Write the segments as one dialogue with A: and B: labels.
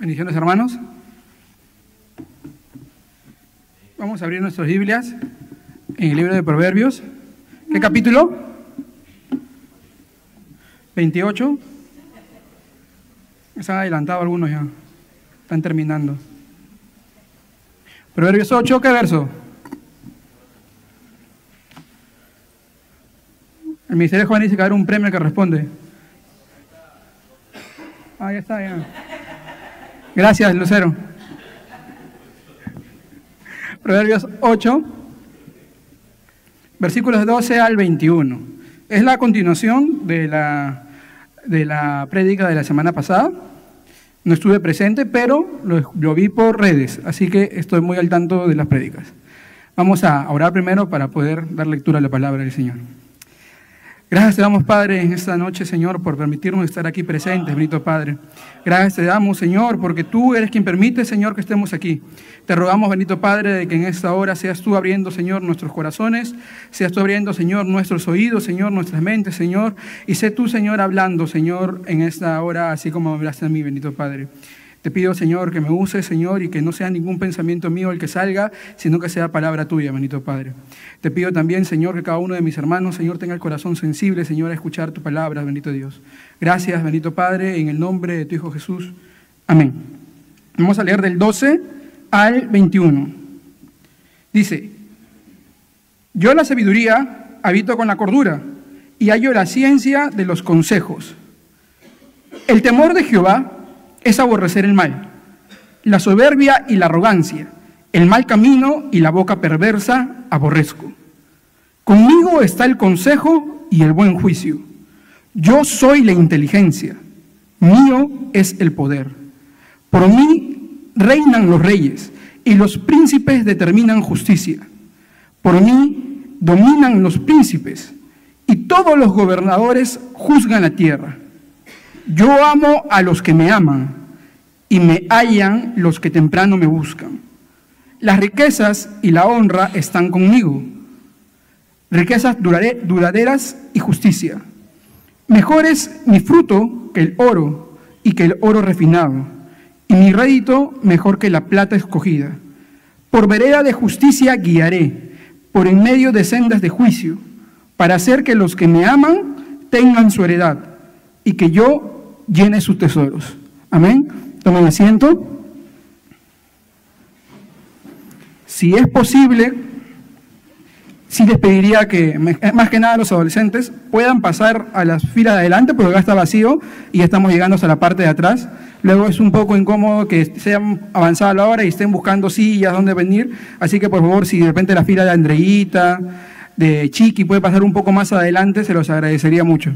A: Bendiciones, hermanos. Vamos a abrir nuestras Biblias en el libro de Proverbios. ¿Qué capítulo? 28. Se han adelantado algunos ya. Están terminando. Proverbios 8, ¿qué verso? El Ministerio de Jóvenes dice que va a haber un premio que responde. Ah, ya está, ya. Gracias, Lucero. Proverbios 8, versículos 12 al 21. Es la continuación de la prédica de la semana pasada. No estuve presente, pero lo vi por redes, así que estoy muy al tanto de las prédicas. Vamos a orar primero para poder dar lectura a la palabra del Señor. Gracias te damos, Padre, en esta noche, Señor, por permitirnos estar aquí presentes, bendito Padre. Gracias te damos, Señor, porque tú eres quien permite, Señor, que estemos aquí. Te rogamos, bendito Padre, de que en esta hora seas tú abriendo, Señor, nuestros corazones, seas tú abriendo, Señor, nuestros oídos, Señor, nuestras mentes, Señor, y sé tú, Señor, hablando, Señor, en esta hora, así como me hablaste a mí, bendito Padre. Te pido, Señor, que me uses, Señor, y que no sea ningún pensamiento mío el que salga, sino que sea palabra tuya, bendito Padre. Te pido también, Señor, que cada uno de mis hermanos, Señor, tenga el corazón sensible, Señor, a escuchar tu palabra, bendito Dios. Gracias, bendito Padre, en el nombre de tu Hijo Jesús. Amén. Vamos a leer del 12 al 21. Dice: yo la sabiduría habito con la cordura, y hallo la ciencia de los consejos. El temor de Jehová es aborrecer el mal, la soberbia y la arrogancia, el mal camino y la boca perversa aborrezco. Conmigo está el consejo y el buen juicio. Yo soy la inteligencia, mío es el poder. Por mí reinan los reyes y los príncipes determinan justicia. Por mí dominan los príncipes y todos los gobernadores juzgan la tierra. Yo amo a los que me aman y me hallan los que temprano me buscan. Las riquezas y la honra están conmigo, riquezas duraderas y justicia. Mejor es mi fruto que el oro y que el oro refinado, y mi rédito mejor que la plata escogida. Por vereda de justicia guiaré, por en medio de sendas de juicio, para hacer que los que me aman tengan su heredad, y que yo llene sus tesoros. Amén. Tomen asiento. Si es posible, sí les pediría que, más que nada los adolescentes, puedan pasar a las filas de adelante, porque acá está vacío y ya estamos llegando hasta la parte de atrás. Luego es un poco incómodo que se hayan avanzado la hora y estén buscando sillas donde venir. Así que, por favor, si de repente la fila de Andreita, de Chiqui puede pasar un poco más adelante, se los agradecería mucho.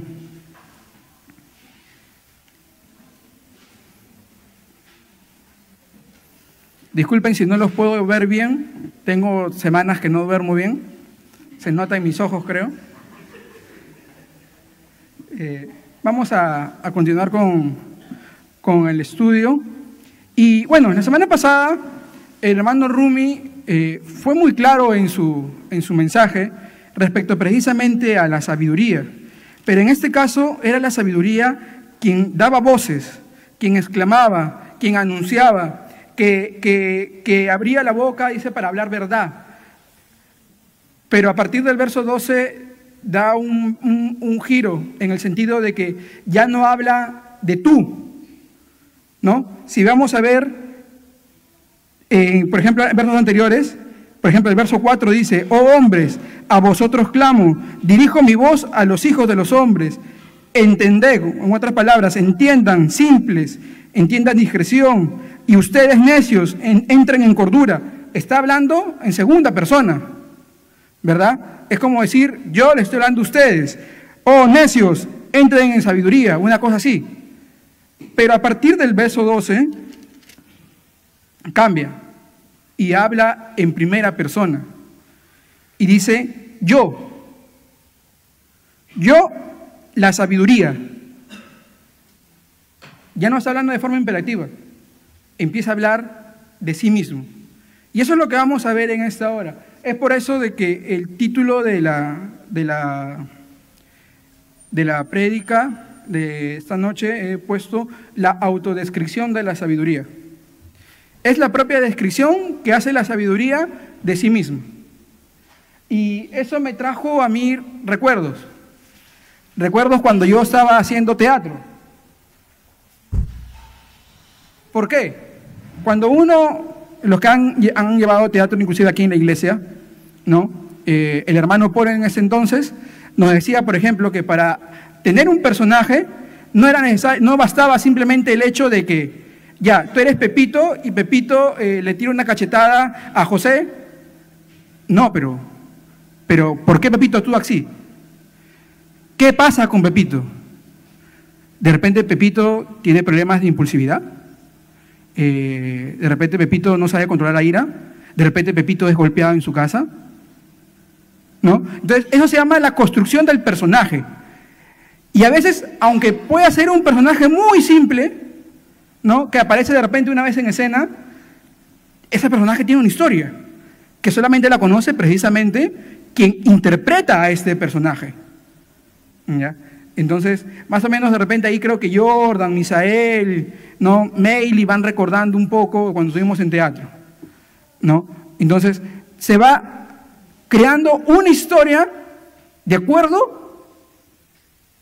A: Disculpen si no los puedo ver bien, tengo semanas que no duermo bien, se nota en mis ojos, creo. Vamos a continuar con el estudio. Y bueno, la semana pasada el hermano Rumi fue muy claro en su mensaje respecto precisamente a la sabiduría, pero en este caso era la sabiduría quien daba voces, quien exclamaba, quien anunciaba, que abría la boca, dice, para hablar verdad. Pero a partir del verso 12 da un giro en el sentido de que ya no habla de tú, ¿no? Si vamos a ver, por ejemplo, en versos anteriores, por ejemplo, el verso 4 dice: oh hombres, a vosotros clamo, dirijo mi voz a los hijos de los hombres. Entended, en otras palabras, entiendan, simples, entiendan discreción. Y ustedes necios, entren en cordura. Está hablando en segunda persona, ¿verdad? Es como decir, yo les estoy hablando a ustedes. Oh, necios, entren en sabiduría, una cosa así. Pero a partir del verso 12, cambia y habla en primera persona. Y dice, yo, la sabiduría. Ya no está hablando de forma imperativa. Empieza a hablar de sí mismo. Y eso es lo que vamos a ver en esta hora. Es por eso de que el título de la prédica de esta noche he puesto la autodescripción de la sabiduría. Es la propia descripción que hace la sabiduría de sí misma. Y eso me trajo a mí recuerdos. Recuerdos cuando yo estaba haciendo teatro. ¿Por qué? Cuando los que han llevado teatro, inclusive aquí en la iglesia, ¿no? El hermano Paul en ese entonces nos decía, por ejemplo, que para tener un personaje no bastaba simplemente el hecho de que, ya, tú eres Pepito y Pepito le tira una cachetada a José. No, pero ¿por qué Pepito actúa así? ¿Qué pasa con Pepito? De repente Pepito tiene problemas de impulsividad. De repente Pepito no sabe controlar la ira. De repente Pepito es golpeado en su casa, ¿no? Entonces, eso se llama la construcción del personaje. Y a veces, aunque pueda ser un personaje muy simple, ¿no? Que aparece de repente una vez en escena, ese personaje tiene una historia que solamente la conoce precisamente quien interpreta a este personaje, ¿ya? Entonces, más o menos de repente ahí creo que Jordan, Misael, ¿no? Meili van recordando un poco cuando estuvimos en teatro, ¿no? Entonces, se va creando una historia de acuerdo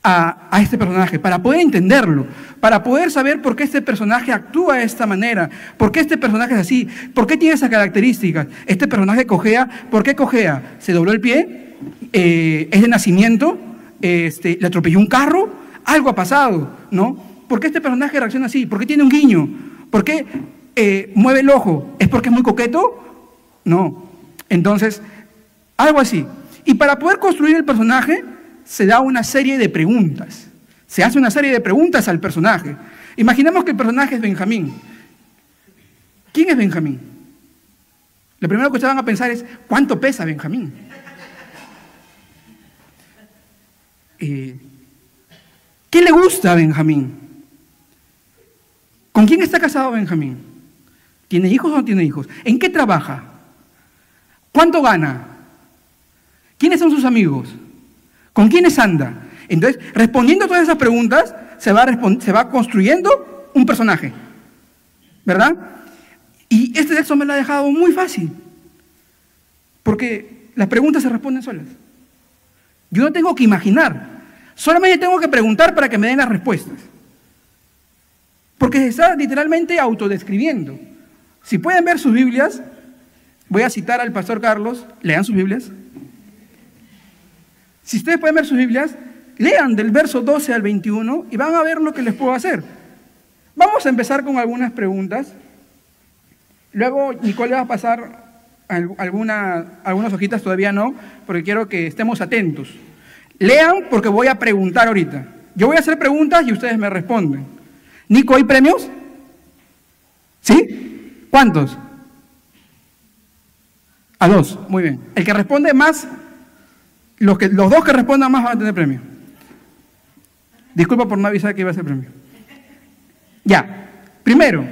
A: a este personaje, para poder entenderlo, para poder saber por qué este personaje actúa de esta manera, por qué este personaje es así, por qué tiene esas características. Este personaje cojea, ¿por qué cojea? ¿Se dobló el pie? ¿Es de nacimiento? ¿Le atropelló un carro? Algo ha pasado, ¿no? ¿Por qué este personaje reacciona así? ¿Por qué tiene un guiño? ¿Por qué mueve el ojo? ¿Es porque es muy coqueto? No. Entonces, algo así. Y para poder construir el personaje, se da una serie de preguntas. Se hace una serie de preguntas al personaje. Imaginemos que el personaje es Benjamín. ¿Quién es Benjamín? Lo primero que ustedes van a pensar es, ¿cuánto pesa Benjamín? ¿Qué le gusta a Benjamín? ¿Con quién está casado Benjamín? ¿Tiene hijos o no tiene hijos? ¿En qué trabaja? ¿Cuánto gana? ¿Quiénes son sus amigos? ¿Con quiénes anda? Entonces, respondiendo a todas esas preguntas, se va construyendo un personaje, ¿verdad? Y este texto me lo ha dejado muy fácil, porque las preguntas se responden solas. Yo no tengo que imaginar, solamente tengo que preguntar para que me den las respuestas, porque se está literalmente autodescribiendo. Si pueden ver sus Biblias, voy a citar al pastor Carlos, lean sus Biblias. Si ustedes pueden ver sus Biblias, lean del verso 12 al 21 y van a ver lo que les puedo hacer. Vamos a empezar con algunas preguntas. Luego Nicole va a pasar algunas hojitas, todavía no, porque quiero que estemos atentos. Lean porque voy a preguntar ahorita. Yo voy a hacer preguntas y ustedes me responden. Nico, ¿hay premios? ¿Sí? ¿Cuántos? A 2, muy bien. El que responde más... Los dos que respondan más van a tener premio. Disculpa por no avisar que iba a ser premio. Ya, primero,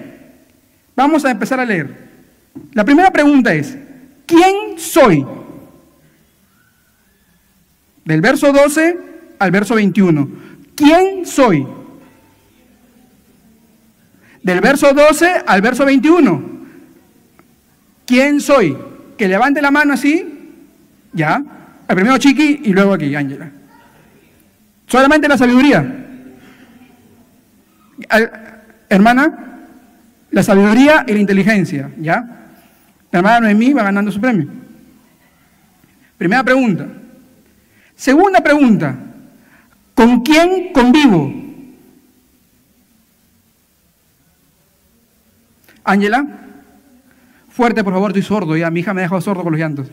A: vamos a empezar a leer. La primera pregunta es, ¿quién soy? Del verso 12 al verso 21. ¿Quién soy? Del verso 12 al verso 21. ¿Quién soy? Que levante la mano así, ya. Primero Chiqui y luego aquí, Ángela. Solamente la sabiduría. Hermana, la sabiduría y la inteligencia, ¿ya? La hermana Noemí va ganando su premio. Primera pregunta. Segunda pregunta. ¿Con quién convivo? Ángela, fuerte por favor, estoy sordo ya. Mi hija me ha dejado sordo con los llantos.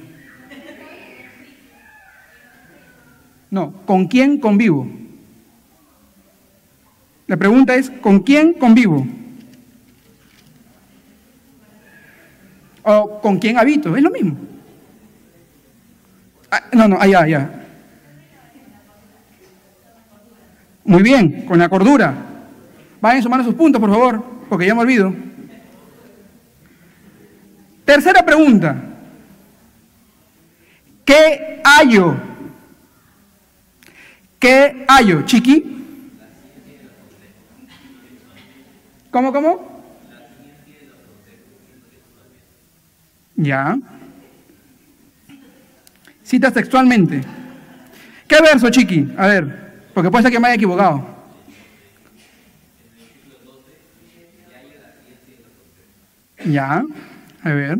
A: No, ¿con quién convivo? La pregunta es, ¿con quién convivo? O ¿con quién habito? Es lo mismo. Allá. Muy bien, con la cordura. Vayan sumando sus puntos, por favor, porque ya me olvido. Tercera pregunta. ¿Qué hallo? ¿Qué hallo? Chiqui, ¿Cómo, cómo? Ya. Citas textualmente. ¿Qué verso, Chiqui? A ver, porque puede ser que me haya equivocado. Ya, a ver.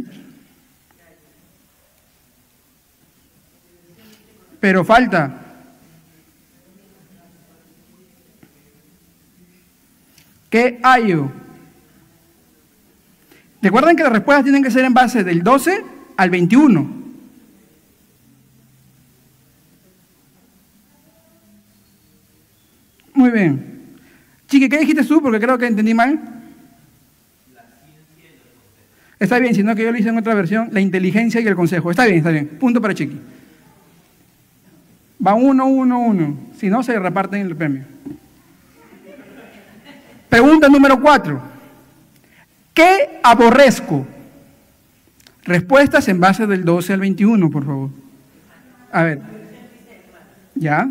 A: Pero falta. ¿Qué hallo? Recuerden que las respuestas tienen que ser en base del 12 al 21. Muy bien. Chiqui, ¿qué dijiste tú? Porque creo que entendí mal. Está bien, sino que yo lo hice en otra versión, la inteligencia y el consejo. Está bien, está bien. Punto para Chiqui. Va 1, 1, 1. Si no, se reparten el premio. Pregunta número 4. ¿Qué aborrezco? Respuestas en base del 12 al 21, por favor. A ver. ¿Ya?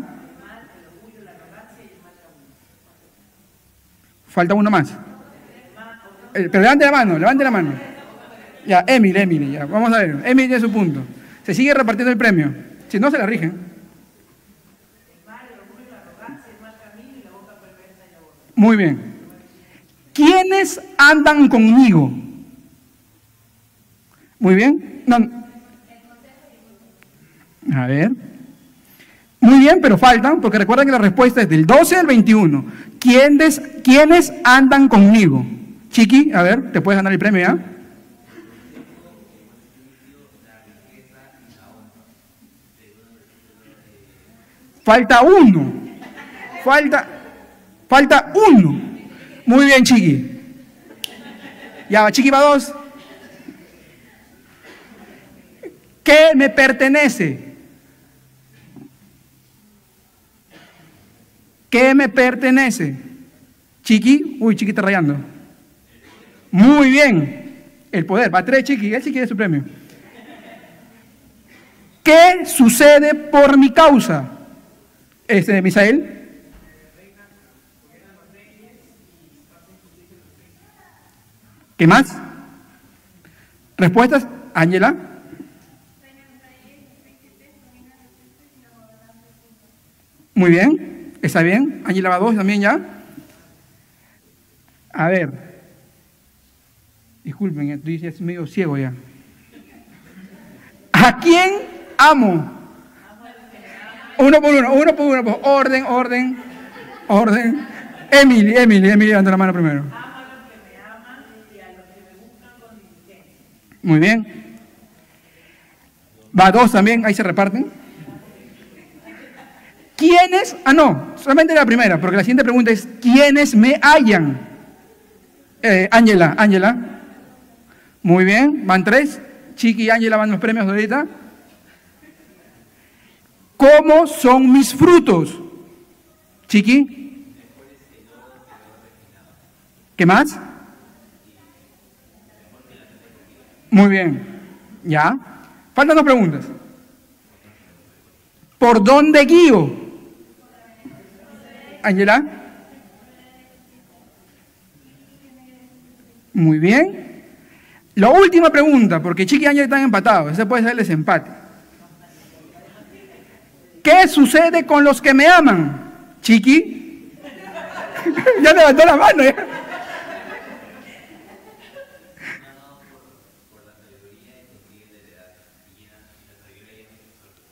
A: Falta uno más. Pero levante la mano, levante la mano. Ya, Emily, ya. Vamos a ver. Emily tiene su punto. Se sigue repartiendo el premio. Si no, se la rigen. Muy bien. ¿Quiénes andan conmigo? Muy bien. No. A ver. Muy bien, pero faltan, porque recuerden que la respuesta es del 12 al 21. ¿Quiénes andan conmigo? Chiqui, a ver, te puedes ganar el premio, ¿ya? Falta uno. Falta uno. Muy bien, Chiqui. Ya, Chiqui va 2. ¿Qué me pertenece? ¿Qué me pertenece? Chiqui, uy, Chiqui está rayando. Muy bien. El poder, va 3, Chiqui, él sí quiere su premio. ¿Qué sucede por mi causa? Misael. ¿Qué más? ¿Respuestas? Ángela. Muy bien, está bien. Ángela va 2 también ya. A ver. Disculpen, estoy es medio ciego ya. ¿A quién amo? Uno por uno. Orden. Emily, levanta la mano primero. Muy bien. Va 2 también, ahí se reparten. ¿Quiénes? Ah, no, solamente la primera, porque la siguiente pregunta es: ¿quiénes me hallan? Ángela. Muy bien, van 3. Chiqui y Ángela van los premios de ahorita. ¿Cómo son mis frutos? Chiqui. ¿Qué más? Muy bien. Ya. Faltan 2 preguntas. ¿Por dónde guío? Ángela. Muy bien. La última pregunta, porque Chiqui y Ángela están empatados. Ese puede ser el desempate. ¿Qué sucede con los que me aman? Chiqui. Ya levantó la mano. ¿Ya?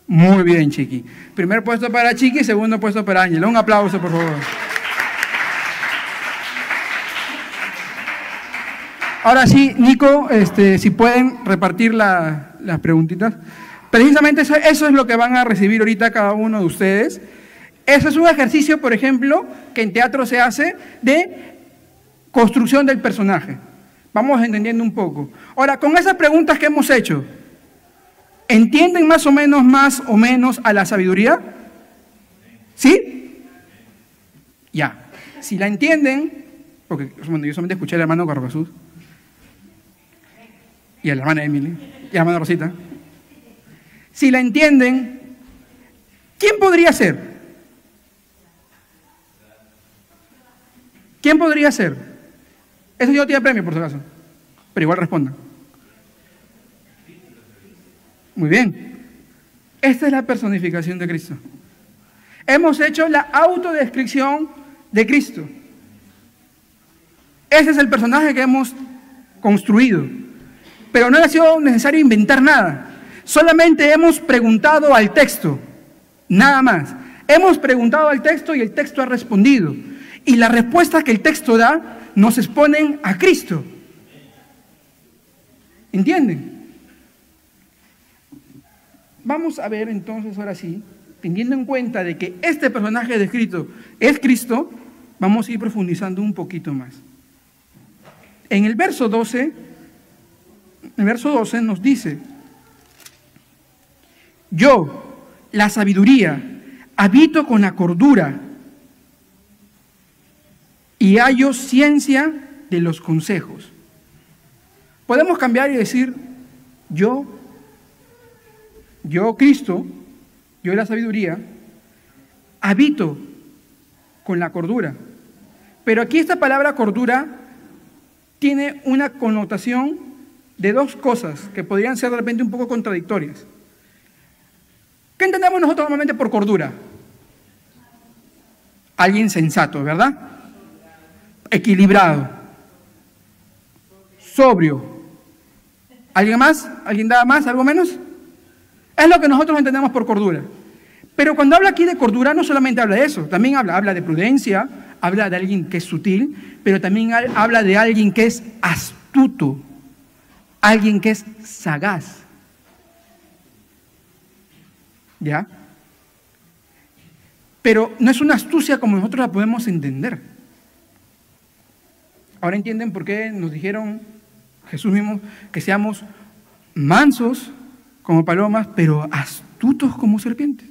A: Muy bien, Chiqui. Primer puesto para Chiqui, segundo puesto para Ángela. Un aplauso, por favor. Ahora sí, Nico, si pueden repartir las preguntitas. Precisamente eso es lo que van a recibir ahorita cada uno de ustedes. Eso es un ejercicio, por ejemplo, que en teatro se hace de construcción del personaje. Vamos entendiendo un poco. Ahora, con esas preguntas que hemos hecho, ¿entienden más o menos a la sabiduría? ¿Sí? Ya. Si la entienden, porque yo solamente escuché al hermano Carlos Jesús y a la hermana Emily y a la hermana Rosita. Si la entienden, ¿quién podría ser? ¿Quién podría ser? Eso yo no tiene premio, por si acaso. Pero igual respondan. Muy bien. Esta es la personificación de Cristo. Hemos hecho la autodescripción de Cristo. Ese es el personaje que hemos construido. Pero no ha sido necesario inventar nada. Solamente hemos preguntado al texto. Nada más. Hemos preguntado al texto y el texto ha respondido. Y las respuestas que el texto da nos exponen a Cristo. ¿Entienden? Vamos a ver entonces ahora sí, teniendo en cuenta de que este personaje descrito es Cristo, vamos a ir profundizando un poquito más. En el verso 12 nos dice: yo, la sabiduría, habito con la cordura y hallo ciencia de los consejos. Podemos cambiar y decir: yo, Cristo, yo la sabiduría, habito con la cordura. Pero aquí esta palabra cordura tiene una connotación de dos cosas que podrían ser de repente un poco contradictorias. ¿Qué entendemos nosotros normalmente por cordura? Alguien sensato, ¿verdad? Equilibrado, sobrio. ¿Alguien más? ¿Alguien da más? ¿Algo menos? Es lo que nosotros entendemos por cordura. Pero cuando habla aquí de cordura, no solamente habla de eso, también habla de prudencia, habla de alguien que es sutil, pero también habla de alguien que es astuto, alguien que es sagaz. ¿Ya? Pero no es una astucia como nosotros la podemos entender. Ahora entienden por qué nos dijeron Jesús mismo que seamos mansos como palomas, pero astutos como serpientes.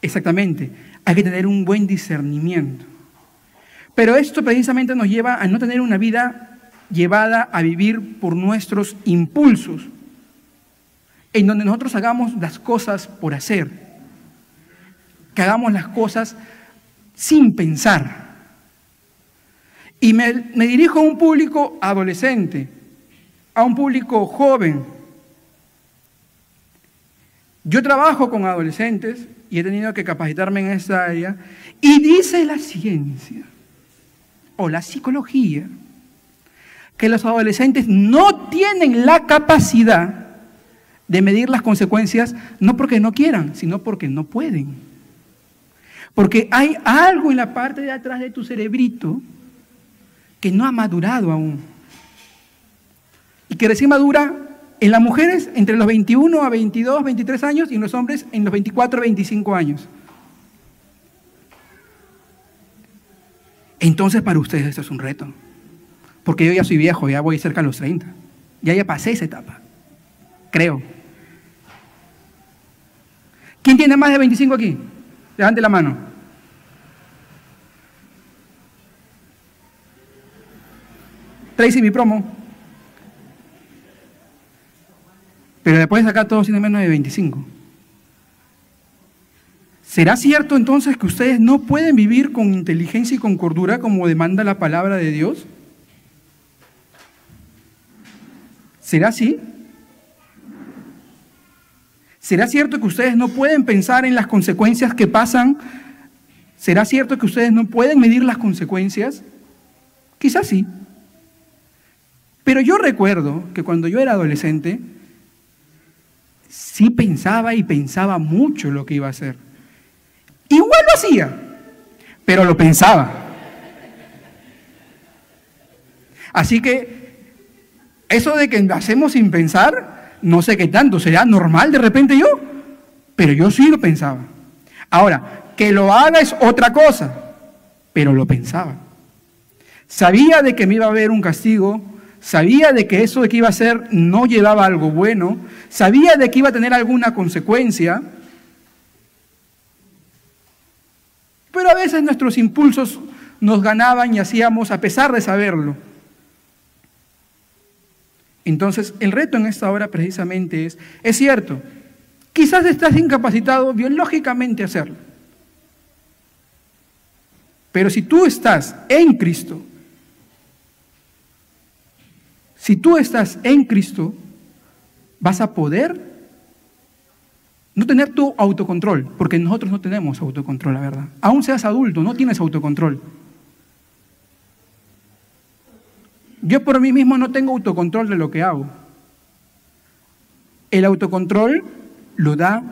A: Exactamente, hay que tener un buen discernimiento. Pero esto precisamente nos lleva a no tener una vida llevada a vivir por nuestros impulsos, en donde nosotros hagamos las cosas por hacer, que hagamos las cosas sin pensar. Y me dirijo a un público adolescente, a un público joven. Yo trabajo con adolescentes y he tenido que capacitarme en esta área, y dice la ciencia o la psicología que los adolescentes no tienen la capacidad de medir las consecuencias, no porque no quieran, sino porque no pueden. Porque hay algo en la parte de atrás de tu cerebrito que no ha madurado aún. Y que recién madura en las mujeres entre los 21 a 22, 23 años y en los hombres en los 24 a 25 años. Entonces para ustedes esto es un reto. Porque yo ya soy viejo, ya voy cerca a los 30. Ya pasé esa etapa. Creo. ¿Quién tiene más de 25 aquí? Levante la mano. Tracy, mi promo. Pero después de acá todos tienen menos de 25. ¿Será cierto entonces que ustedes no pueden vivir con inteligencia y con cordura como demanda la palabra de Dios? ¿Será así? ¿Será cierto que ustedes no pueden pensar en las consecuencias que pasan? ¿Será cierto que ustedes no pueden medir las consecuencias? Quizás sí. Pero yo recuerdo que cuando yo era adolescente, sí pensaba y pensaba mucho lo que iba a hacer. Igual lo hacía, pero lo pensaba. Así que eso de que lo hacemos sin pensar, no sé qué tanto, ¿será normal de repente yo? Pero yo sí lo pensaba. Ahora, que lo haga es otra cosa, pero lo pensaba. Sabía de que me iba a haber un castigo, sabía de que eso de que iba a hacer no llevaba a algo bueno, sabía de que iba a tener alguna consecuencia, pero a veces nuestros impulsos nos ganaban y hacíamos a pesar de saberlo. Entonces, el reto en esta hora precisamente es cierto, quizás estás incapacitado biológicamente a hacerlo, Pero si tú estás en Cristo, vas a poder no tener tu autocontrol, porque nosotros no tenemos autocontrol, la verdad. Aún seas adulto, no tienes autocontrol. Yo por mí mismo no tengo autocontrol de lo que hago. El autocontrol lo da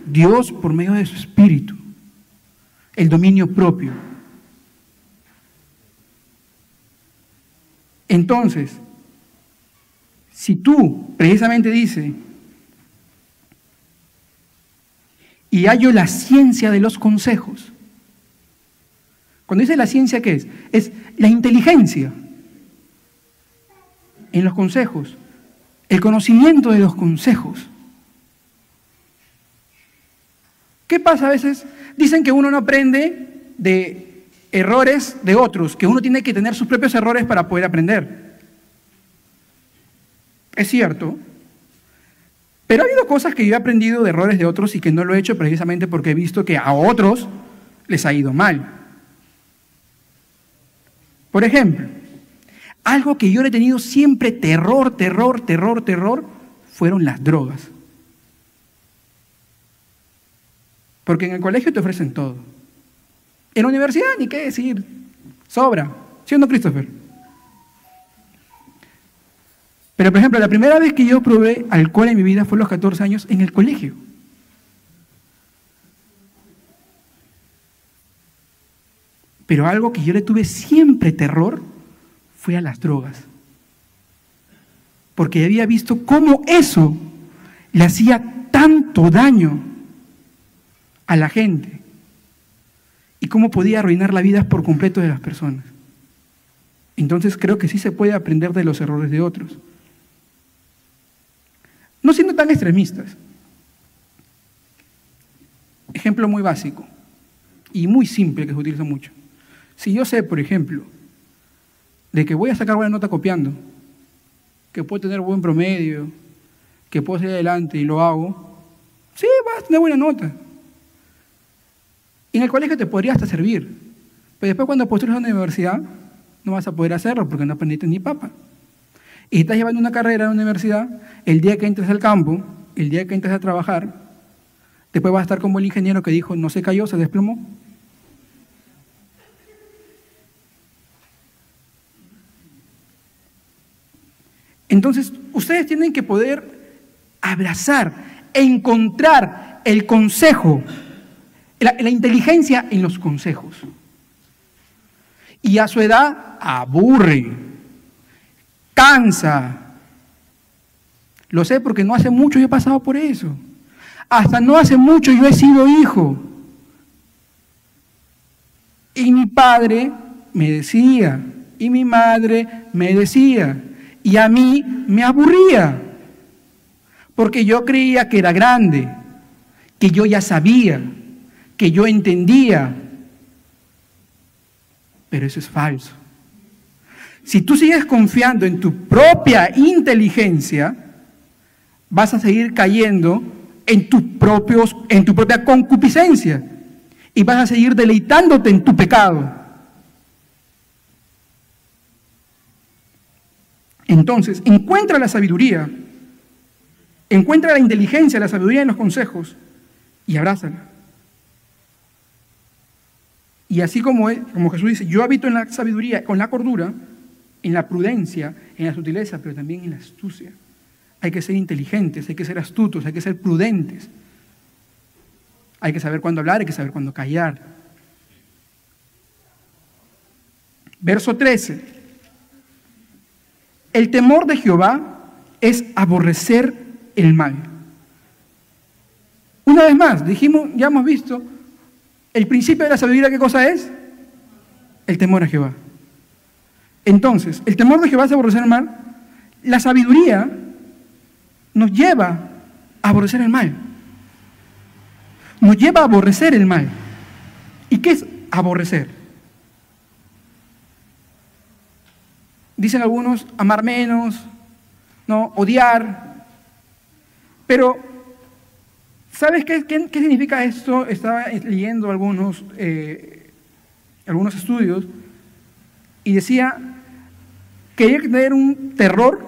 A: Dios por medio de su Espíritu, el dominio propio. Entonces, si tú precisamente dices, y hallo la ciencia de los consejos. Cuando dice la ciencia, ¿qué es? Es la inteligencia en los consejos, el conocimiento de los consejos. ¿Qué pasa a veces? Dicen que uno no aprende de errores de otros, que uno tiene que tener sus propios errores para poder aprender. Es cierto. Pero ha habido cosas que yo he aprendido de errores de otros y que no lo he hecho precisamente porque he visto que a otros les ha ido mal. Por ejemplo, algo que yo le he tenido siempre terror, fueron las drogas. Porque en el colegio te ofrecen todo. En la universidad, ni qué decir, sobra. ¿Sí o no, Christopher? Pero, por ejemplo, la primera vez que yo probé alcohol en mi vida fue a los 14 años en el colegio. Pero algo que yo le tuve siempre terror fue a las drogas. Porque había visto cómo eso le hacía tanto daño a la gente y cómo podía arruinar la vida por completo de las personas. Entonces creo que sí se puede aprender de los errores de otros. No siendo tan extremistas. Ejemplo muy básico y muy simple que se utiliza mucho. Si yo sé, por ejemplo, de que voy a sacar buena nota copiando, que puedo tener buen promedio, que puedo salir adelante y lo hago, sí, vas a tener buena nota. Y en el colegio te podría hasta servir, pero después cuando postules a la universidad no vas a poder hacerlo porque no aprendiste ni papa. Y estás llevando una carrera en la universidad, el día que entres al campo, el día que entres a trabajar, después vas a estar como el ingeniero que dijo, no se cayó, se desplomó. Entonces, ustedes tienen que poder abrazar, encontrar el consejo, la inteligencia en los consejos. Y a su edad aburre, cansa. Lo sé porque no hace mucho yo he pasado por eso. Hasta no hace mucho yo he sido hijo. Y mi padre me decía, y mi madre me decía, y a mí me aburría, porque yo creía que era grande, que yo ya sabía, que yo entendía. Pero eso es falso. Si tú sigues confiando en tu propia inteligencia, vas a seguir cayendo en tu propia concupiscencia y vas a seguir deleitándote en tu pecado. Entonces, encuentra la sabiduría, encuentra la inteligencia, la sabiduría en los consejos y abrázala. Y así como Jesús dice, yo habito en la sabiduría, con la cordura, en la prudencia, en la sutileza, pero también en la astucia. Hay que ser inteligentes, hay que ser astutos, hay que ser prudentes. Hay que saber cuándo hablar, hay que saber cuándo callar. Verso 13. El temor de Jehová es aborrecer el mal. Una vez más, ya hemos visto, el principio de la sabiduría, ¿qué cosa es? El temor a Jehová. Entonces, el temor de Jehová es aborrecer el mal. La sabiduría nos lleva a aborrecer el mal. Nos lleva a aborrecer el mal. ¿Y qué es aborrecer? Dicen algunos, amar menos, ¿no? Odiar. Pero, ¿sabes qué significa esto? Estaba leyendo algunos algunos estudios, y decía que hay que tener un terror,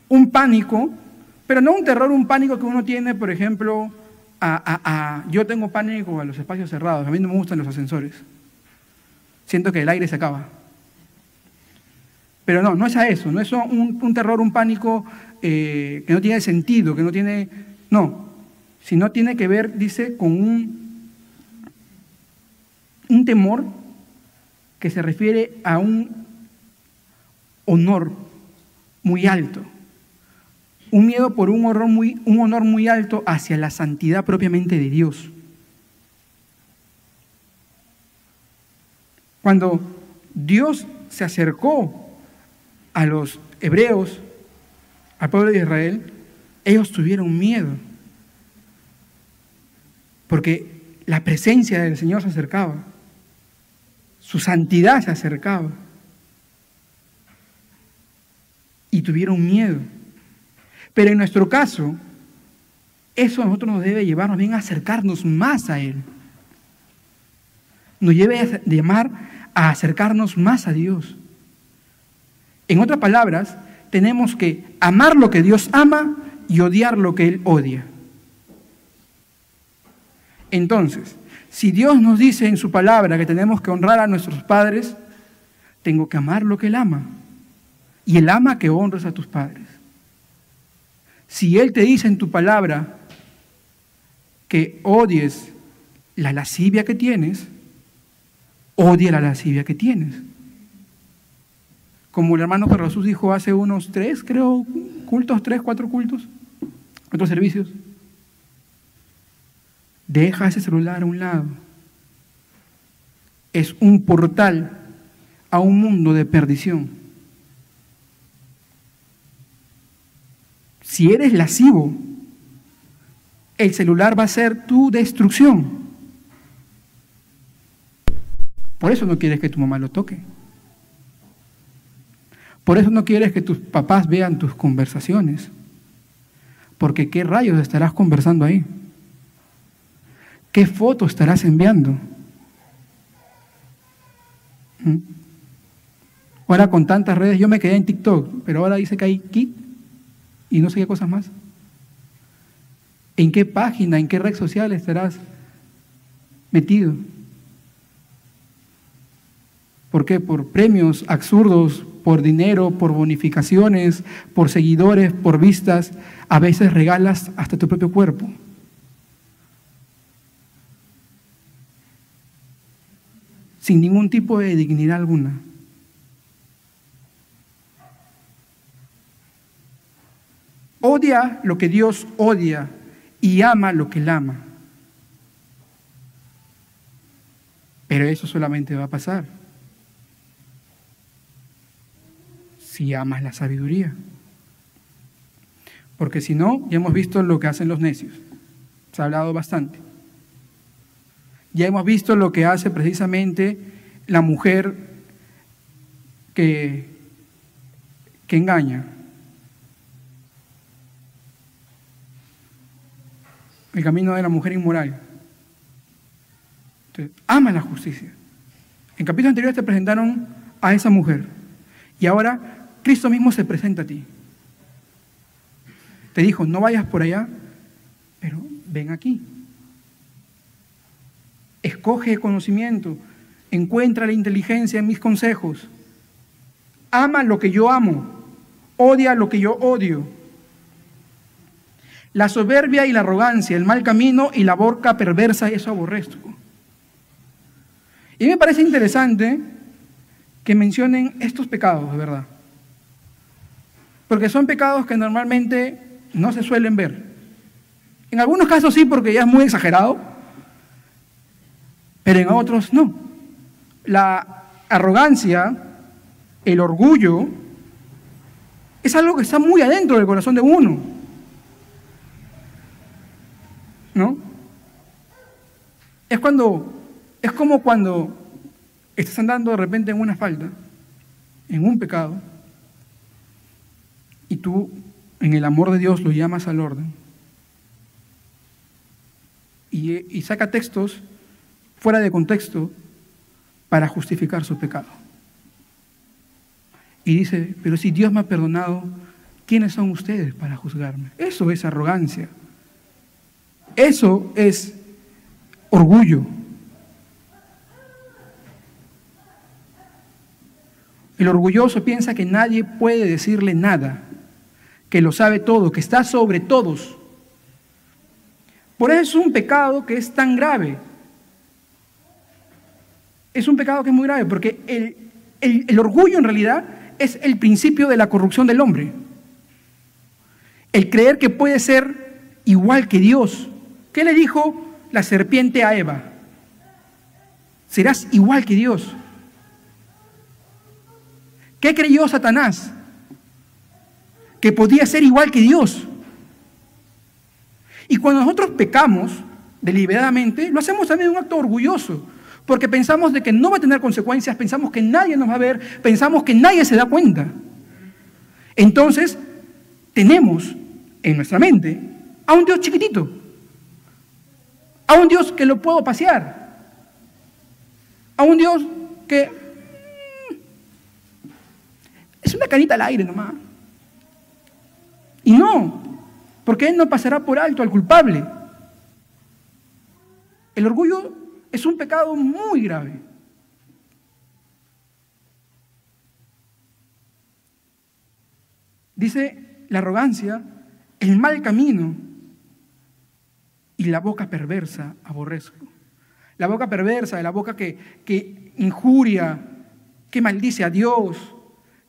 A: un pánico, pero no un terror, un pánico que uno tiene, por ejemplo, yo tengo pánico a los espacios cerrados, a mí no me gustan los ascensores. Siento que el aire se acaba. Pero no es a eso, no es un terror, un pánico que no tiene sentido, que no tiene... No, sino tiene que ver, dice, con un temor que se refiere a un honor muy alto. Un miedo por un honor muy alto hacia la santidad propiamente de Dios. Cuando Dios se acercó a los hebreos, al pueblo de Israel, ellos tuvieron miedo, porque la presencia del Señor se acercaba, su santidad se acercaba, y tuvieron miedo. Pero en nuestro caso, eso a nosotros nos debe llevarnos bien a acercarnos más a Él. Nos debe a llamar a acercarnos más a Dios. En otras palabras, tenemos que amar lo que Dios ama y odiar lo que Él odia. Entonces, si Dios nos dice en su palabra que tenemos que honrar a nuestros padres, tengo que amar lo que Él ama. Y Él ama que honres a tus padres. Si Él te dice en tu palabra que odies la lascivia que tienes, odia la lascivia que tienes. Como el hermano Jesús dijo hace unos 4 cultos, otros servicios. Deja ese celular a un lado. Es un portal a un mundo de perdición. Si eres lascivo, el celular va a ser tu destrucción. Por eso no quieres que tu mamá lo toque. Por eso no quieres que tus papás vean tus conversaciones. Porque ¿qué rayos estarás conversando ahí? ¿Qué foto estarás enviando? Ahora con tantas redes, yo me quedé en TikTok, pero ahora dice que hay Kit y no sé qué cosas más. ¿En qué página, en qué red social estarás metido? ¿Por qué? Por premios absurdos, por dinero, por bonificaciones, por seguidores, por vistas. A veces regalas hasta tu propio cuerpo. Sin ningún tipo de dignidad alguna. Odia lo que Dios odia y ama lo que Él ama. Pero eso solamente va a pasar si amas la sabiduría. Porque si no, ya hemos visto lo que hacen los necios. Se ha hablado bastante. Ya hemos visto lo que hace precisamente la mujer que engaña. El camino de la mujer inmoral. Entonces, ama la justicia. En capítulos anteriores te presentaron a esa mujer. Y ahora Cristo mismo se presenta a ti. Te dijo, no vayas por allá, pero ven aquí. Escoge conocimiento, encuentra la inteligencia en mis consejos. Ama lo que yo amo, odia lo que yo odio. La soberbia y la arrogancia, el mal camino y la boca perversa, eso aborrezco. Y me parece interesante que mencionen estos pecados, de verdad. Porque son pecados que normalmente no se suelen ver. En algunos casos sí, porque ya es muy exagerado, pero en otros no. La arrogancia, el orgullo, es algo que está muy adentro del corazón de uno, ¿no? Es como cuando estás andando de repente en una falta, en un pecado, y tú, en el amor de Dios, lo llamas al orden. Y saca textos fuera de contexto para justificar su pecado. Y dice, pero si Dios me ha perdonado, ¿quiénes son ustedes para juzgarme? Eso es arrogancia. Eso es orgullo. El orgulloso piensa que nadie puede decirle nada, que lo sabe todo, que está sobre todos. Por eso es un pecado que es tan grave. Es un pecado que es muy grave, porque el orgullo en realidad es el principio de la corrupción del hombre. El creer que puede ser igual que Dios. ¿Qué le dijo la serpiente a Eva? Serás igual que Dios. ¿Qué creyó Satanás? Que podía ser igual que Dios. Y cuando nosotros pecamos deliberadamente, lo hacemos también un acto orgulloso, porque pensamos de que no va a tener consecuencias, pensamos que nadie nos va a ver, pensamos que nadie se da cuenta. Entonces, tenemos en nuestra mente a un Dios chiquitito, a un Dios que lo puedo pasear, a un Dios que es una canita al aire nomás. Y no, porque Él no pasará por alto al culpable. El orgullo es un pecado muy grave. Dice la arrogancia, el mal camino y la boca perversa aborrezco. La boca perversa, la boca que injuria, que maldice a Dios,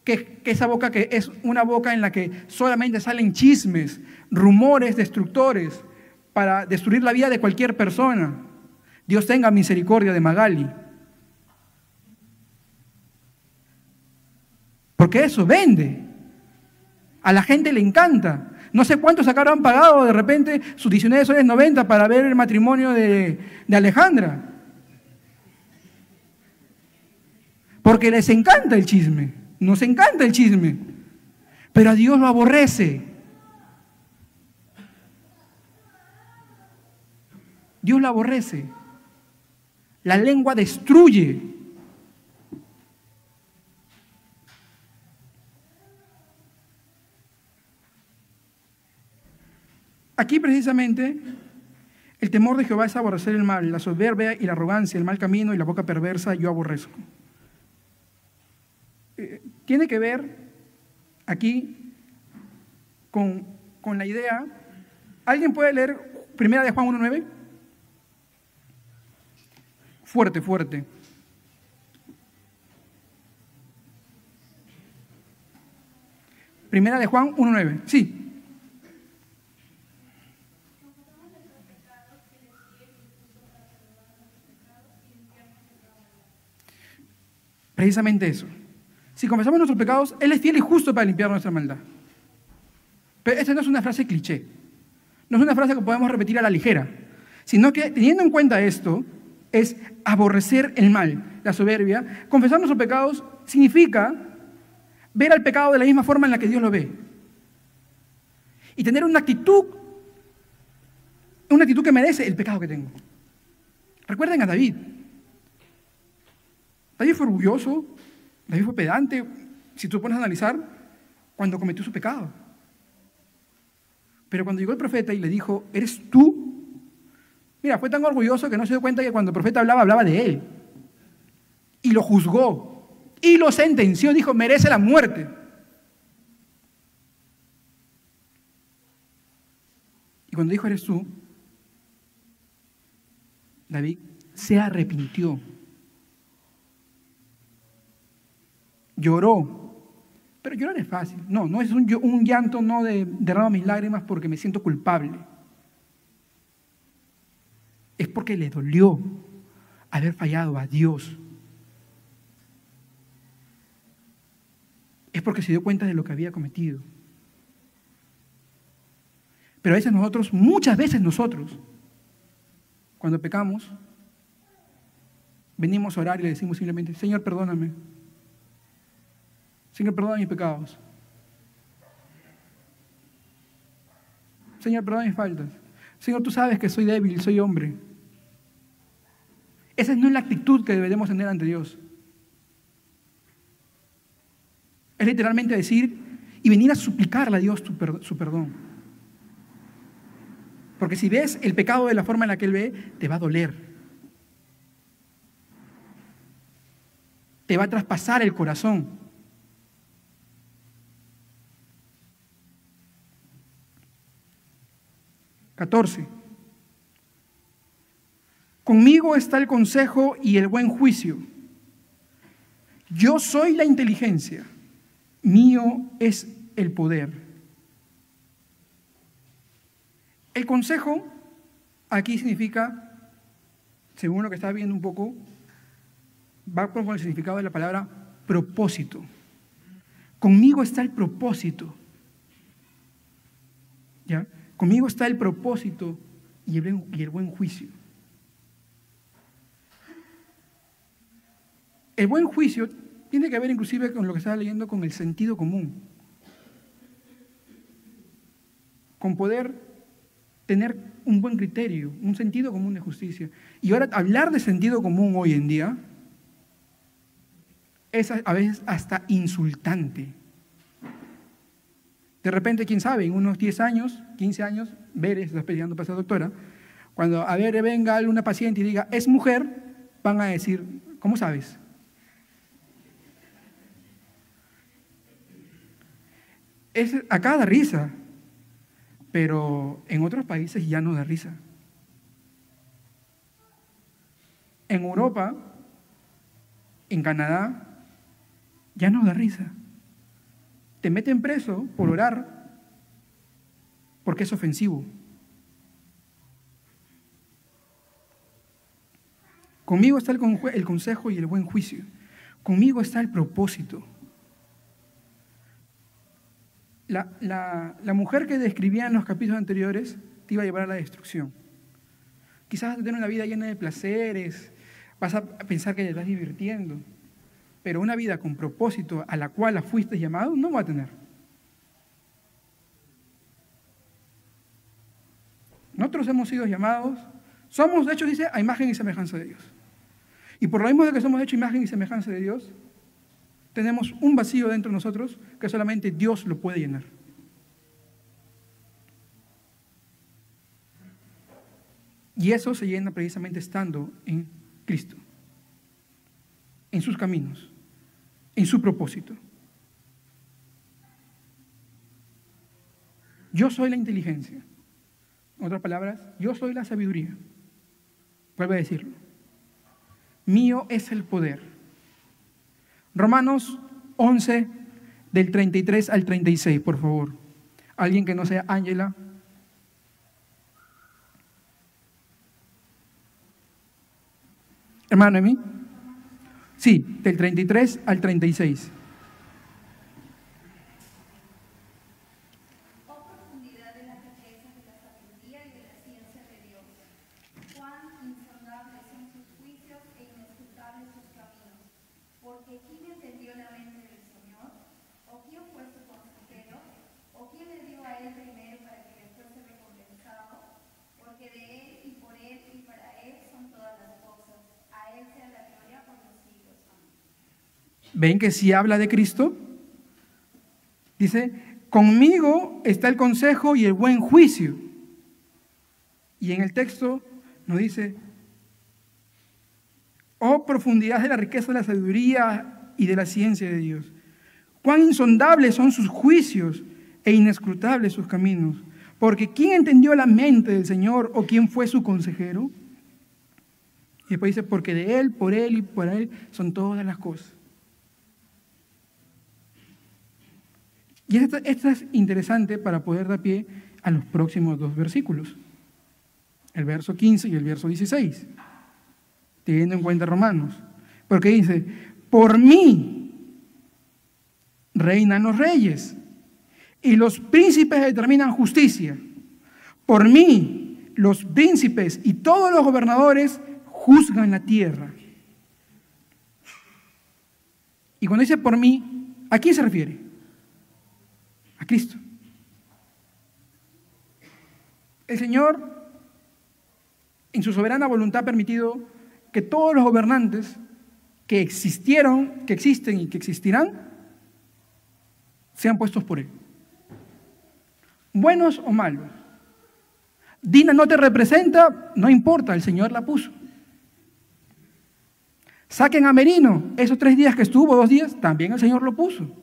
A: que esa boca que es una boca en la que solamente salen chismes, rumores destructores para destruir la vida de cualquier persona. Dios tenga misericordia de Magali. Porque eso vende. A la gente le encanta. No sé cuántos habrán pagado de repente sus 19 soles 90 para ver el matrimonio de Alejandra. Porque les encanta el chisme. Nos encanta el chisme. Pero a Dios lo aborrece. Dios lo aborrece. La lengua destruye. Aquí precisamente el temor de Jehová es aborrecer el mal, la soberbia y la arrogancia, el mal camino y la boca perversa yo aborrezco. Tiene que ver aquí con la idea. ¿Alguien puede leer 1 de Juan 1:9? Fuerte, fuerte. Primera de Juan 1:9. Sí. Precisamente eso. Si confesamos nuestros pecados, Él es fiel y justo para limpiar nuestra maldad. Pero esta no es una frase cliché. No es una frase que podemos repetir a la ligera. Sino que, teniendo en cuenta esto, es aborrecer el mal, la soberbia. Confesar nuestros pecados significa ver al pecado de la misma forma en la que Dios lo ve. Y tener una actitud que merece el pecado que tengo. Recuerden a David. David fue orgulloso, David fue pedante, si tú pones a analizar, cuando cometió su pecado. Pero cuando llegó el profeta y le dijo, ¿eres tú? Mira, fue tan orgulloso que no se dio cuenta que cuando el profeta hablaba de él. Y lo juzgó, y lo sentenció, dijo, merece la muerte. Y cuando dijo, ¿eres tú? David se arrepintió. Lloró, pero llorar es fácil. No es un llanto, no de derramo mis lágrimas porque me siento culpable. Es porque le dolió haber fallado a Dios. Es porque se dio cuenta de lo que había cometido. Pero a veces muchas veces nosotros, cuando pecamos, venimos a orar y le decimos simplemente, Señor, perdóname. Señor, perdona mis pecados. Señor, perdona mis faltas. Señor, tú sabes que soy débil, soy hombre. Esa no es la actitud que debemos tener ante Dios. Es literalmente decir y venir a suplicarle a Dios su perdón. Porque si ves el pecado de la forma en la que Él ve, te va a doler. Te va a traspasar el corazón. (14) Conmigo está el consejo y el buen juicio. Yo soy la inteligencia. Mío es el poder. El consejo aquí significa, según lo que está viendo un poco, va con el significado de la palabra propósito. Conmigo está el propósito. ¿Ya? Conmigo está el propósito y el buen juicio. El buen juicio tiene que ver inclusive con lo que estaba leyendo, con el sentido común. Con poder tener un buen criterio, un sentido común de justicia. Y ahora hablar de sentido común hoy en día es a veces hasta insultante. De repente, quién sabe, en unos 10 años, 15 años, Veres está peleando para ser doctora, cuando a ver venga una paciente y diga, es mujer, van a decir, ¿cómo sabes? Acá da risa, pero en otros países ya no da risa. En Europa, en Canadá, ya no da risa. Te meten preso por orar porque es ofensivo. Conmigo está el consejo y el buen juicio. Conmigo está el propósito. La mujer que describía en los capítulos anteriores te iba a llevar a la destrucción. Quizás vas a tener una vida llena de placeres, vas a pensar que te estás divirtiendo, pero una vida con propósito a la cual fuiste llamado no va a tener. Nosotros hemos sido llamados, somos de hecho, dice, a imagen y semejanza de Dios. Y por lo mismo de que somos hechos imagen y semejanza de Dios, tenemos un vacío dentro de nosotros que solamente Dios lo puede llenar. Y eso se llena precisamente estando en Cristo, en sus caminos, en su propósito. Yo soy la inteligencia. En otras palabras, yo soy la sabiduría. Vuelvo a decirlo. Mío es el poder. Romanos 11, del 33 al 36, por favor. Alguien que no sea Ángela. Hermano Emi. Sí, del 33 al 36. ¿Ven que sí habla de Cristo? Dice, conmigo está el consejo y el buen juicio. Y en el texto nos dice, oh profundidad de la riqueza de la sabiduría y de la ciencia de Dios. Cuán insondables son sus juicios e inescrutables sus caminos. Porque ¿quién entendió la mente del Señor o quién fue su consejero? Y después dice, porque de Él, por Él y para Él son todas las cosas. Y esto es interesante para poder dar pie a los próximos dos versículos, el verso 15 y el verso 16, teniendo en cuenta Romanos. Porque dice, por mí reinan los reyes y los príncipes determinan justicia. Por mí los príncipes y todos los gobernadores juzgan la tierra. Y cuando dice por mí, ¿a quién se refiere? A Cristo. El Señor, en su soberana voluntad, ha permitido que todos los gobernantes que existieron, que existen y que existirán, sean puestos por Él. Buenos o malos. Dina no te representa, no importa, el Señor la puso. Saquen a Merino, esos 3 días que estuvo, 2 días, también el Señor lo puso.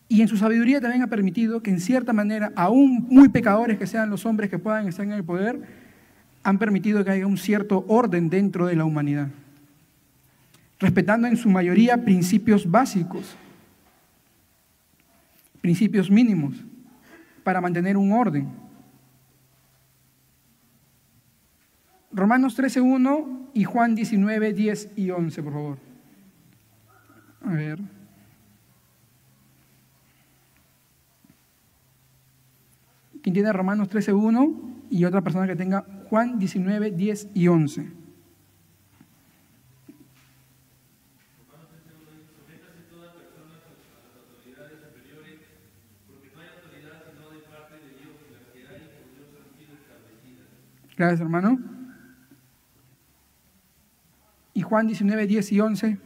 A: Y en su sabiduría también ha permitido que en cierta manera, aún muy pecadores que sean los hombres que puedan estar en el poder, han permitido que haya un cierto orden dentro de la humanidad, respetando en su mayoría principios básicos, principios mínimos, para mantener un orden. Romanos 13:1 y Juan 19:10 y 11, por favor. A ver. ¿Quién tiene Romanos 13:1 y otra persona que tenga Juan 19:10 y 11? Gracias, hermano. ¿Y Juan 19:10 y 11?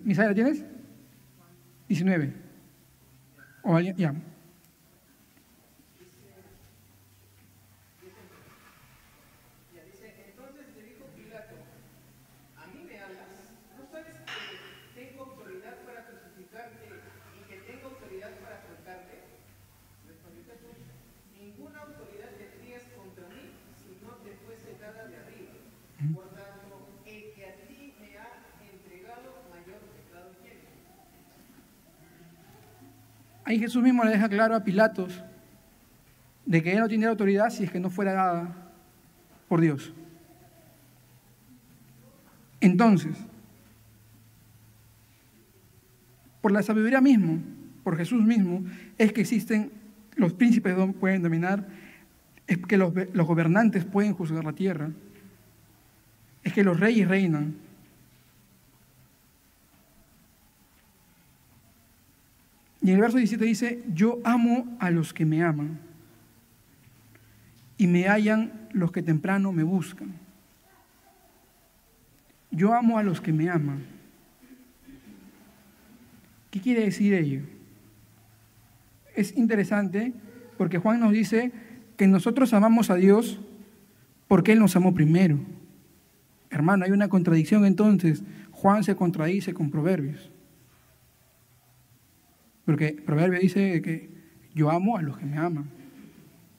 A: ¿Misael, la tienes? 19. ¿O alguien? Ya.
B: Entonces le dijo Pilato: ¿a mí me hablas? ¿No sabes que tengo autoridad para crucificarte y que tengo autoridad para soltarte? Respondió Jesús: ninguna autoridad tendrías contra mí si no te fuese dada de arriba. Por tanto, el que a ti me ha entregado, mayor pecado tiene.
A: Ahí Jesús mismo le deja claro a Pilatos de que él no tiene autoridad si es que no fuera dada por Dios. Entonces, por la sabiduría mismo, por Jesús mismo, es que existen los príncipes pueden dominar, es que los gobernantes pueden juzgar la tierra, es que los reyes reinan. Y en el verso 17 dice: yo amo a los que me aman y me hallan los que temprano me buscan. Yo amo a los que me aman. ¿Qué quiere decir ello? Es interesante porque Juan nos dice que nosotros amamos a Dios porque Él nos amó primero. Hermano, hay una contradicción entonces. Juan se contradice con Proverbios. Porque Proverbio dice que yo amo a los que me aman.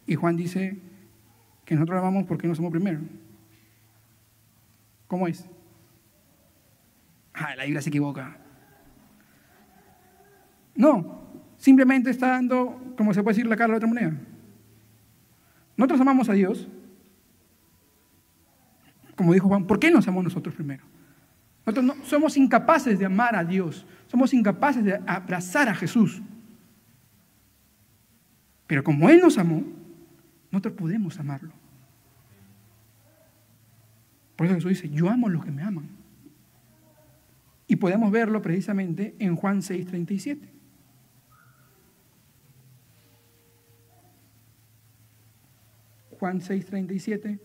A: Y Juan dice que nosotros amamos porque nos amó primero. ¿Cómo es? La Biblia se equivoca. No, simplemente está dando, como se puede decir, la cara a la otra moneda. Nosotros amamos a Dios, como dijo Juan, ¿por qué nos amó nosotros primero? Nosotros no, somos incapaces de amar a Dios, somos incapaces de abrazar a Jesús. Pero como Él nos amó, nosotros podemos amarlo. Por eso Jesús dice: yo amo a los que me aman. Y podemos verlo precisamente en Juan 6:37. Juan 6:37.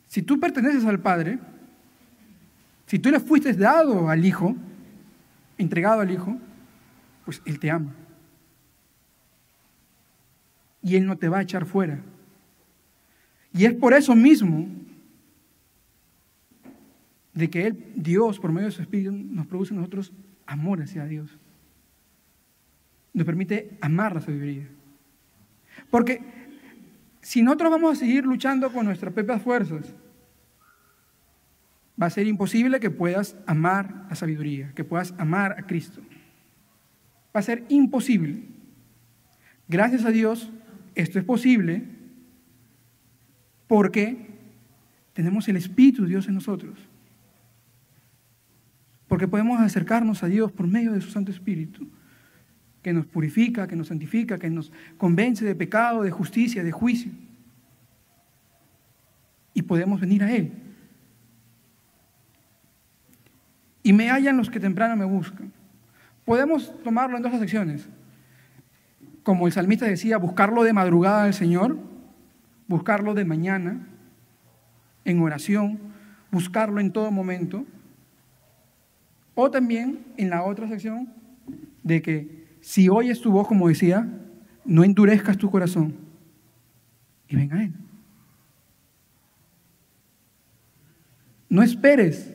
A: Si tú perteneces al Padre, si tú le fuiste dado al Hijo, entregado al Hijo, pues Él te ama. Y Él no te va a echar fuera. Y es por eso mismo de que Él, Dios, por medio de su Espíritu, nos produce a nosotros amor hacia Dios. Nos permite amar la sabiduría. Porque si nosotros vamos a seguir luchando con nuestras propias fuerzas, va a ser imposible que puedas amar la sabiduría, que puedas amar a Cristo. Va a ser imposible. Gracias a Dios, esto es posible porque tenemos el Espíritu de Dios en nosotros. Porque podemos acercarnos a Dios por medio de su Santo Espíritu, que nos purifica, que nos santifica, que nos convence de pecado, de justicia, de juicio. Y podemos venir a Él. Y me hallan los que temprano me buscan. Podemos tomarlo en dos secciones. Como el salmista decía, buscarlo de madrugada al Señor, buscarlo de mañana, en oración, buscarlo en todo momento. O también en la otra sección de que si oyes tu voz, como decía, no endurezcas tu corazón y ven a Él. No esperes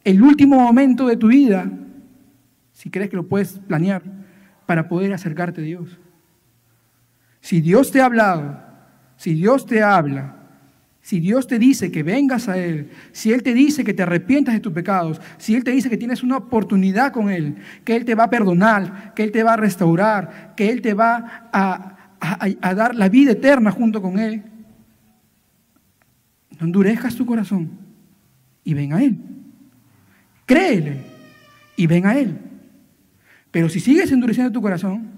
A: el último momento de tu vida, si crees que lo puedes planear, para poder acercarte a Dios. Si Dios te ha hablado, si Dios te habla, si Dios te dice que vengas a Él, si Él te dice que te arrepientas de tus pecados, si Él te dice que tienes una oportunidad con Él, que Él te va a perdonar, que Él te va a restaurar, que Él te va a dar la vida eterna junto con Él, no endurezcas tu corazón y ven a Él. Créele y ven a Él. Pero si sigues endureciendo tu corazón,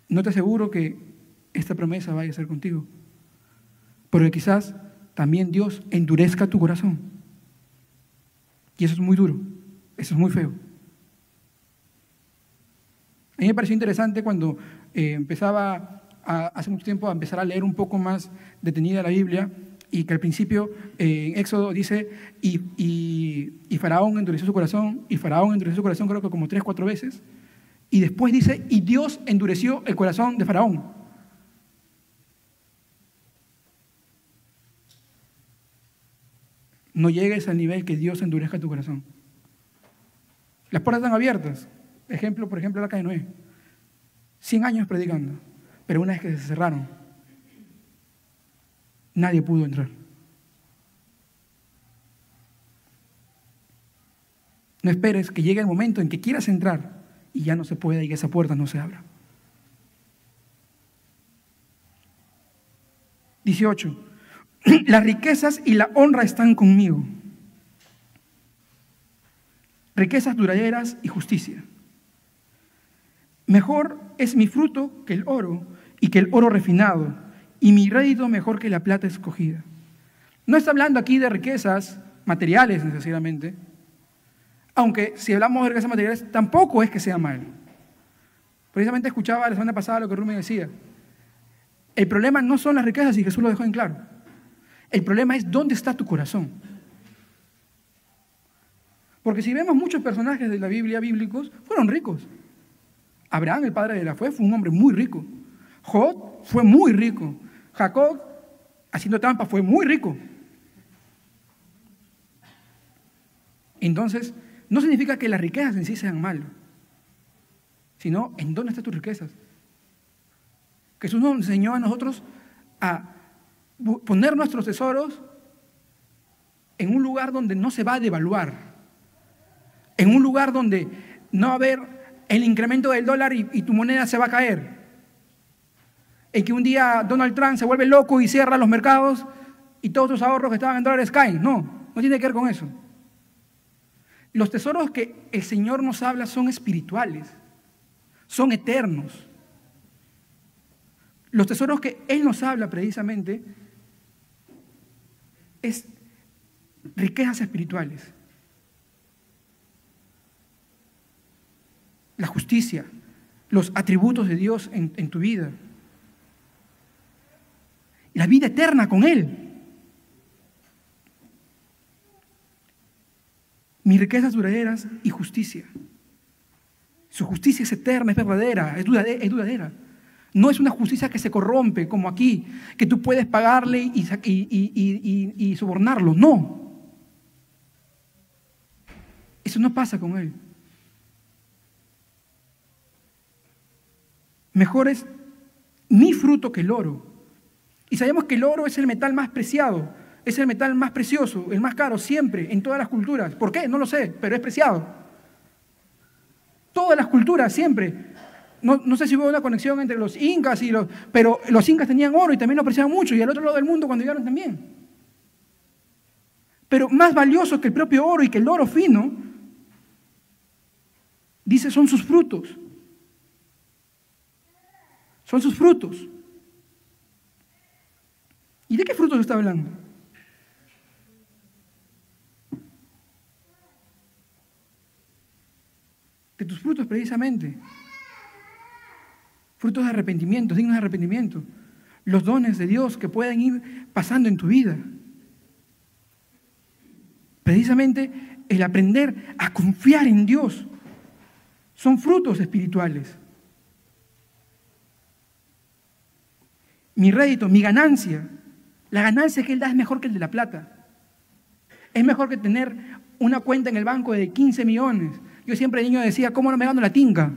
A: no te aseguro que esta promesa vaya a ser contigo. Porque quizás también Dios endurezca tu corazón. Y eso es muy duro, eso es muy feo. A mí me pareció interesante cuando empezaba hace mucho tiempo a empezar a leer un poco más detenida la Biblia, y que al principio en Éxodo dice, y Faraón endureció su corazón, y Faraón endureció su corazón creo que como 3 o 4 veces, y después dice, y Dios endureció el corazón de Faraón. No llegues al nivel que Dios endurezca tu corazón. Las puertas están abiertas. Ejemplo, por ejemplo, la casa de Noé. 100 años predicando, pero una vez que se cerraron, nadie pudo entrar. No esperes que llegue el momento en que quieras entrar y ya no se pueda y que esa puerta no se abra. 18. Las riquezas y la honra están conmigo. Riquezas duraderas y justicia. Mejor es mi fruto que el oro y que el oro refinado, y mi rédito mejor que la plata escogida. No está hablando aquí de riquezas materiales necesariamente, aunque si hablamos de riquezas materiales tampoco es que sea mal. Precisamente escuchaba la semana pasada lo que Rumi decía. El problema no son las riquezas, y Jesús lo dejó en claro. El problema es dónde está tu corazón. Porque si vemos muchos personajes de la Biblia bíblicos, fueron ricos. Abraham, el padre de la fe, fue un hombre muy rico. Job fue muy rico. Jacob, haciendo trampa, fue muy rico. Entonces, no significa que las riquezas en sí sean malas, sino en dónde están tus riquezas. Jesús nos enseñó a nosotros a poner nuestros tesoros en un lugar donde no se va a devaluar, en un lugar donde no va a haber el incremento del dólar y tu moneda se va a caer, en que un día Donald Trump se vuelve loco y cierra los mercados y todos tus ahorros que estaban en dólares caen. No tiene que ver con eso. Los tesoros que el Señor nos habla son espirituales, son eternos. Los tesoros que Él nos habla precisamente es riquezas espirituales. La justicia, los atributos de Dios en tu vida. La vida eterna con Él. Mis riquezas duraderas y justicia. Su justicia es eterna, es verdadera, es duradera. No es una justicia que se corrompe, como aquí, que tú puedes pagarle y sobornarlo. No. Eso no pasa con Él. Mejor es mi fruto que el oro. Y sabemos que el oro es el metal más preciado, es el metal más precioso, el más caro siempre, en todas las culturas. ¿Por qué? No lo sé, pero es preciado. Todas las culturas siempre. No sé si hubo una conexión entre los incas pero los incas tenían oro y también lo apreciaban mucho, y al otro lado del mundo cuando llegaron también. Pero más valioso que el propio oro y que el oro fino, dice, son sus frutos. Son sus frutos. ¿Y de qué frutos está hablando? De tus frutos precisamente. Frutos de arrepentimiento, dignos de arrepentimiento. Los dones de Dios que puedan ir pasando en tu vida. Precisamente el aprender a confiar en Dios son frutos espirituales. Mi rédito, mi ganancia, la ganancia que Él da es mejor que el de la plata. Es mejor que tener una cuenta en el banco de 15 millones. Yo siempre de niño decía, ¿cómo no me gano la tinga?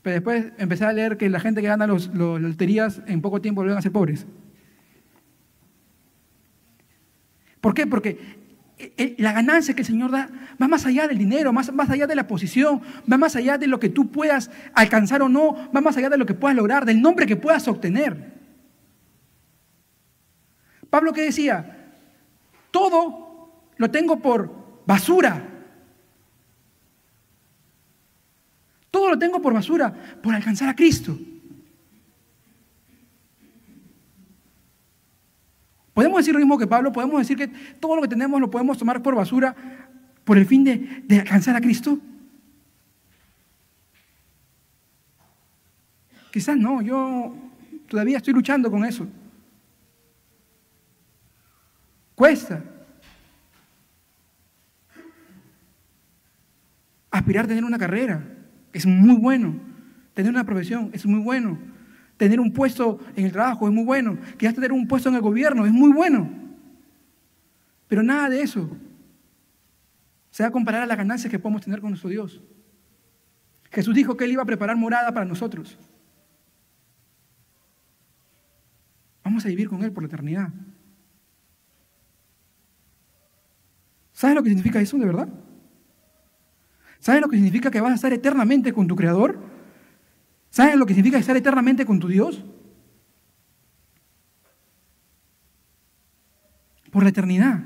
A: Pero después empecé a leer que la gente que gana las loterías en poco tiempo vuelven a ser pobres. ¿Por qué? Porque la ganancia que el Señor da va más allá del dinero, más allá de la posición, va más allá de lo que tú puedas alcanzar o no, va más allá de lo que puedas lograr, del nombre que puedas obtener. Pablo, ¿qué decía? Todo lo tengo por basura. Todo lo tengo por basura, por alcanzar a Cristo. ¿Podemos decir lo mismo que Pablo? ¿Podemos decir que todo lo que tenemos lo podemos tomar por basura por el fin de alcanzar a Cristo? Quizás no, yo todavía estoy luchando con eso. Cuesta. Aspirar a tener una carrera es muy bueno. Tener una profesión es muy bueno. Tener un puesto en el trabajo es muy bueno. Quizás tener un puesto en el gobierno es muy bueno. Pero nada de eso se va a comparar a las ganancias que podemos tener con nuestro Dios. Jesús dijo que Él iba a preparar morada para nosotros. Vamos a vivir con Él por la eternidad. ¿Sabes lo que significa eso de verdad? ¿Sabes lo que significa que vas a estar eternamente con tu Creador? ¿Sabes lo que significa estar eternamente con tu Dios? Por la eternidad.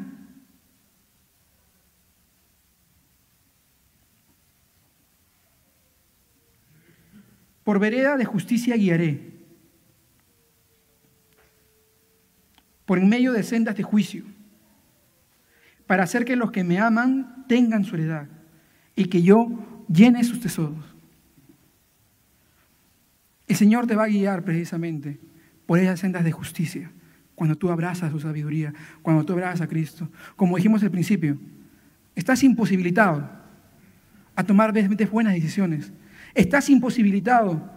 A: Por vereda de justicia guiaré. Por en medio de sendas de juicio. Para hacer que los que me aman tengan su heredad y que yo llene sus tesoros. El Señor te va a guiar precisamente por esas sendas de justicia, cuando tú abrazas su sabiduría, cuando tú abrazas a Cristo. Como dijimos al principio, estás imposibilitado a tomar buenas decisiones. Estás imposibilitado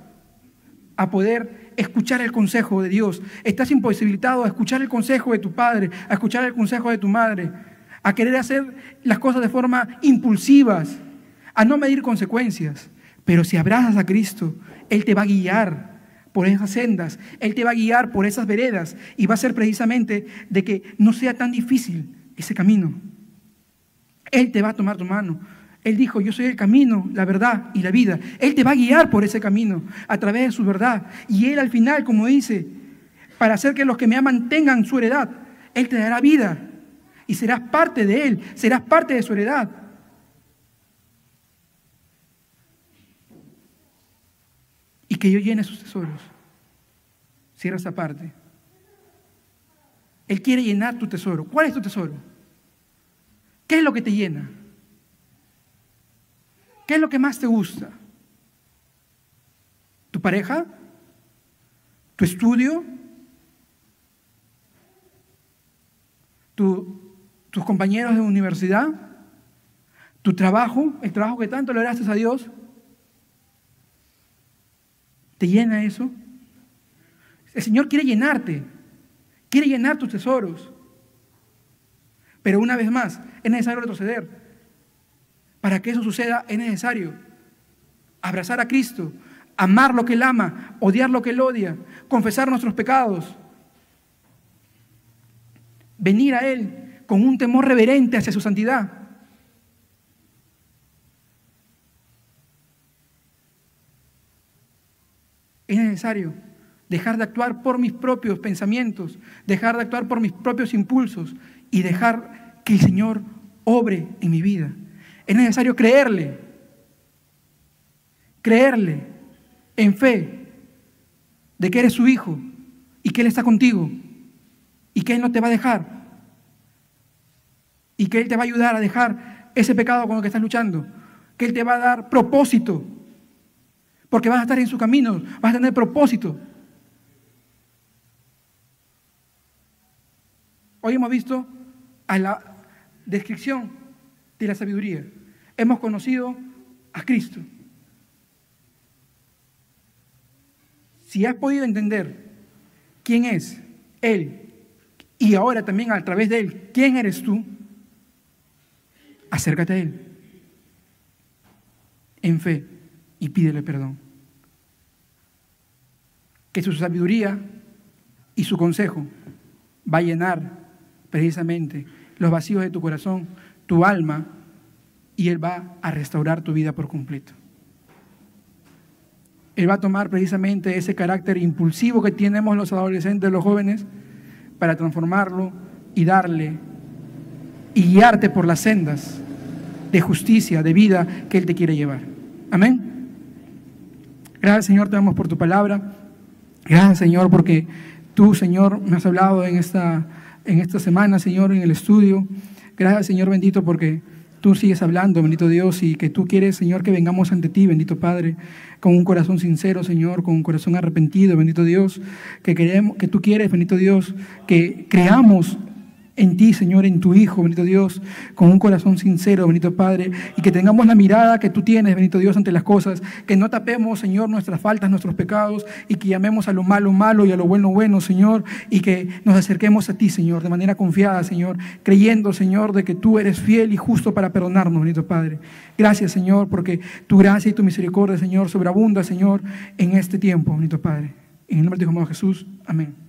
A: a poder escuchar el consejo de Dios. Estás imposibilitado a escuchar el consejo de tu padre, a escuchar el consejo de tu madre, a querer hacer las cosas de forma impulsivas, a no medir consecuencias. Pero si abrazas a Cristo, Él te va a guiar por esas sendas, Él te va a guiar por esas veredas y va a ser precisamente de que no sea tan difícil ese camino. Él te va a tomar tu mano. Él dijo, yo soy el camino, la verdad y la vida. Él te va a guiar por ese camino a través de su verdad. Y Él al final, como dice, para hacer que los que me aman tengan su heredad, Él te dará vida y serás parte de Él, serás parte de su heredad. Y que yo llene sus tesoros. Cierra esa parte. Él quiere llenar tu tesoro. ¿Cuál es tu tesoro? ¿Qué es lo que te llena? ¿Qué es lo que más te gusta? ¿Tu pareja? ¿Tu estudio? ¿Tus compañeros de universidad? ¿Tu trabajo? ¿El trabajo que tanto le oraste a Dios? ¿Te llena eso? El Señor quiere llenarte, quiere llenar tus tesoros. Pero una vez más, es necesario retroceder. Para que eso suceda, es necesario abrazar a Cristo, amar lo que Él ama, odiar lo que Él odia, confesar nuestros pecados, venir a Él con un temor reverente hacia su santidad. Es necesario dejar de actuar por mis propios pensamientos, dejar de actuar por mis propios impulsos y dejar que el Señor obre en mi vida. Es necesario creerle en fe de que eres su hijo y que Él está contigo y que Él no te va a dejar y que Él te va a ayudar a dejar ese pecado con el que estás luchando, que Él te va a dar propósito, porque vas a estar en su camino, vas a tener propósito. Hoy hemos visto a la descripción de la sabiduría. Hemos conocido a Cristo. Si has podido entender quién es Él y ahora también a través de Él, quién eres tú, acércate a Él en fe y pídele perdón. Que su sabiduría y su consejo va a llenar precisamente los vacíos de tu corazón, tu alma, y Él va a restaurar tu vida por completo. Él va a tomar precisamente ese carácter impulsivo que tenemos los adolescentes, los jóvenes, para transformarlo y darle y guiarte por las sendas de justicia, de vida que Él te quiere llevar. Amén. Gracias, Señor, te damos por tu palabra. Gracias, Señor, porque tú, Señor, me has hablado en esta semana, Señor, en el estudio. Gracias, Señor bendito, porque tú sigues hablando, bendito Dios, y que tú quieres, Señor, que vengamos ante ti, bendito Padre, con un corazón sincero, Señor, con un corazón arrepentido, bendito Dios, que tú quieres, bendito Dios, que creamos en ti, Señor, en tu Hijo, bendito Dios, con un corazón sincero, bendito Padre, y que tengamos la mirada que tú tienes, bendito Dios, ante las cosas, que no tapemos, Señor, nuestras faltas, nuestros pecados, y que llamemos a lo malo, malo, y a lo bueno, bueno, Señor, y que nos acerquemos a ti, Señor, de manera confiada, Señor, creyendo, Señor, de que tú eres fiel y justo para perdonarnos, bendito Padre. Gracias, Señor, porque tu gracia y tu misericordia, Señor, sobreabunda, Señor, en este tiempo, bendito Padre. En el nombre de tu Hijo Jesús, amén.